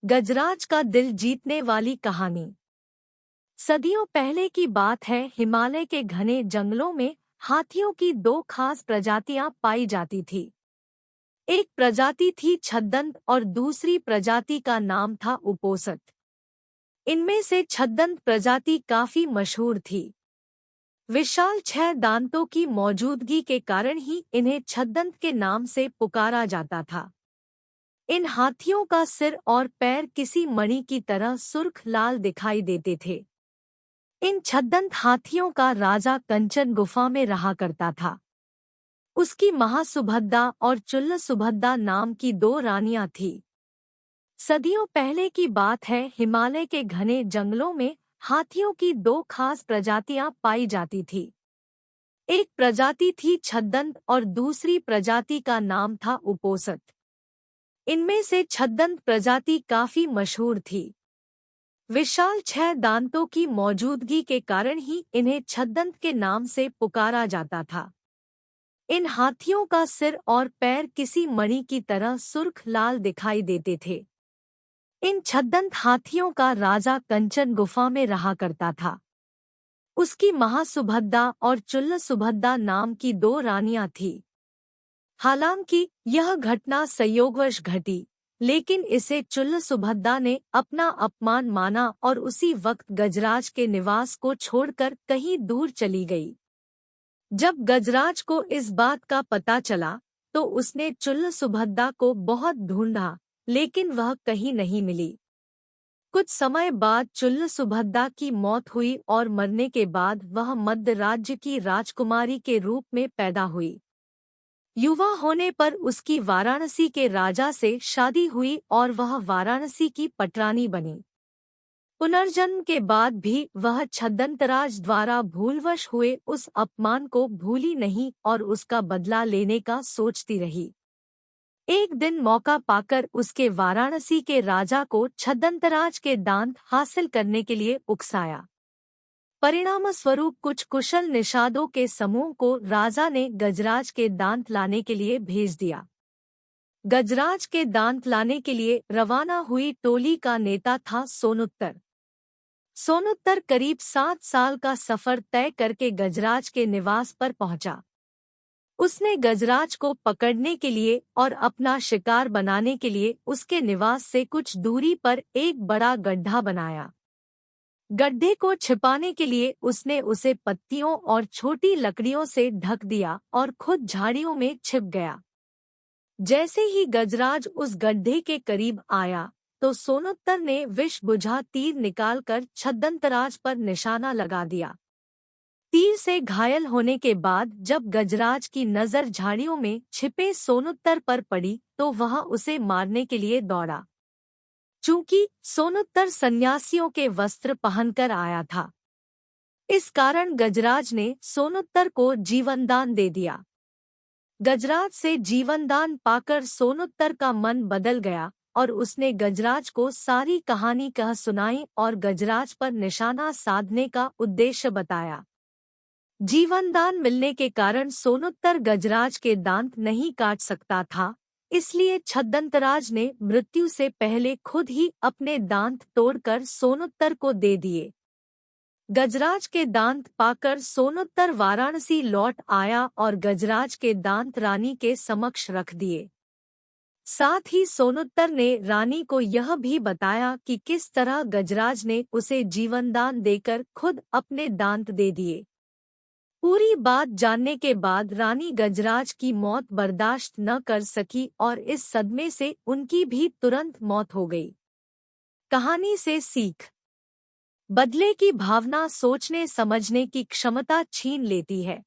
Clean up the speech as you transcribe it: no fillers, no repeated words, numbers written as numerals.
गजराज का दिल जीतने वाली कहानी। सदियों पहले की बात है। हिमालय के घने जंगलों में हाथियों की दो खास प्रजातियां पाई जाती थी। एक प्रजाति थी छद्दंत और दूसरी प्रजाति का नाम था उपोसत। इनमें से छद्दंत प्रजाति काफी मशहूर थी। विशाल 6 दांतों की मौजूदगी के कारण ही इन्हें छद्दंत के नाम से पुकारा जाता था। इन हाथियों का सिर और पैर किसी मणि की तरह सुर्ख लाल दिखाई देते थे। इन छद्दंत हाथियों का राजा कंचन गुफा में रहा करता था। उसकी महासुभद्दा और चुल्ल सुभद्दा नाम की 2 रानियां थीं। सदियों पहले की बात है। हिमालय के घने जंगलों में हाथियों की 2 खास प्रजातियां पाई जाती थी। एक प्रजाति थी छद्दंत और दूसरी प्रजाति का नाम था उपोसत। इनमें से छद्दंत प्रजाति काफी मशहूर थी। विशाल 6 दांतों की मौजूदगी के कारण ही इन्हें छद्दंत के नाम से पुकारा जाता था। इन हाथियों का सिर और पैर किसी मणि की तरह सुर्ख लाल दिखाई देते थे। इन छद्दंत हाथियों का राजा कंचन गुफा में रहा करता था। उसकी महासुभद्दा और चुल्ल सुभद्दा नाम की 2 रानियां थीं। हालांकि यह घटना संयोगवश घटी, लेकिन इसे चुल्ल सुभद्दा ने अपना अपमान माना और उसी वक्त गजराज के निवास को छोड़कर कहीं दूर चली गई। जब गजराज को इस बात का पता चला तो उसने चुल्ल सुभद्दा को बहुत ढूंढा, लेकिन वह कहीं नहीं मिली। कुछ समय बाद चुल्ल सुभद्दा की मौत हुई और मरने के बाद वह मध्य राज्य की राजकुमारी के रूप में पैदा हुई। युवा होने पर उसकी वाराणसी के राजा से शादी हुई और वह वाराणसी की पटरानी बनी। पुनर्जन्म के बाद भी वह छद्दंतराज द्वारा भूलवश हुए उस अपमान को भूली नहीं और उसका बदला लेने का सोचती रही। एक दिन मौका पाकर उसके वाराणसी के राजा को छद्दंतराज के दांत हासिल करने के लिए उकसाया। परिणामस्वरूप कुछ कुशल निषादों के समूह को राजा ने गजराज के दांत लाने के लिए भेज दिया। गजराज के दांत लाने के लिए रवाना हुई टोली का नेता था सोनुत्तर। सोनुत्तर करीब 7 साल का सफर तय करके गजराज के निवास पर पहुंचा। उसने गजराज को पकड़ने के लिए और अपना शिकार बनाने के लिए उसके निवास से कुछ दूरी पर एक बड़ा गड्ढा बनाया। गड्ढे को छिपाने के लिए उसने उसे पत्तियों और छोटी लकड़ियों से ढक दिया और खुद झाड़ियों में छिप गया। जैसे ही गजराज उस गड्ढे के करीब आया तो सोनुत्तर ने विष बुझा तीर निकालकर छद्दंतराज पर निशाना लगा दिया। तीर से घायल होने के बाद जब गजराज की नजर झाड़ियों में छिपे सोनुत्तर पर पड़ी तो वह उसे मारने के लिए दौड़ा। चूंकि सोनुत्तर सन्यासियों के वस्त्र पहनकर आया था, इस कारण गजराज ने सोनुत्तर को जीवनदान दे दिया। गजराज से जीवनदान पाकर सोनुत्तर का मन बदल गया और उसने गजराज को सारी कहानी कह सुनाई और गजराज पर निशाना साधने का उद्देश्य बताया। जीवनदान मिलने के कारण सोनुत्तर गजराज के दांत नहीं काट सकता था, इसलिए छद्दंतराज ने मृत्यु से पहले खुद ही अपने दांत तोड़कर सोनुत्तर को दे दिए। गजराज के दांत पाकर सोनुत्तर वाराणसी लौट आया और गजराज के दांत रानी के समक्ष रख दिए। साथ ही सोनुत्तर ने रानी को यह भी बताया कि किस तरह गजराज ने उसे जीवनदान देकर खुद अपने दांत दे दिए। पूरी बात जानने के बाद रानी गजराज की मौत बर्दाश्त न कर सकी और इस सदमे से उनकी भी तुरंत मौत हो गई। कहानी से सीख। बदले की भावना सोचने समझने की क्षमता छीन लेती है।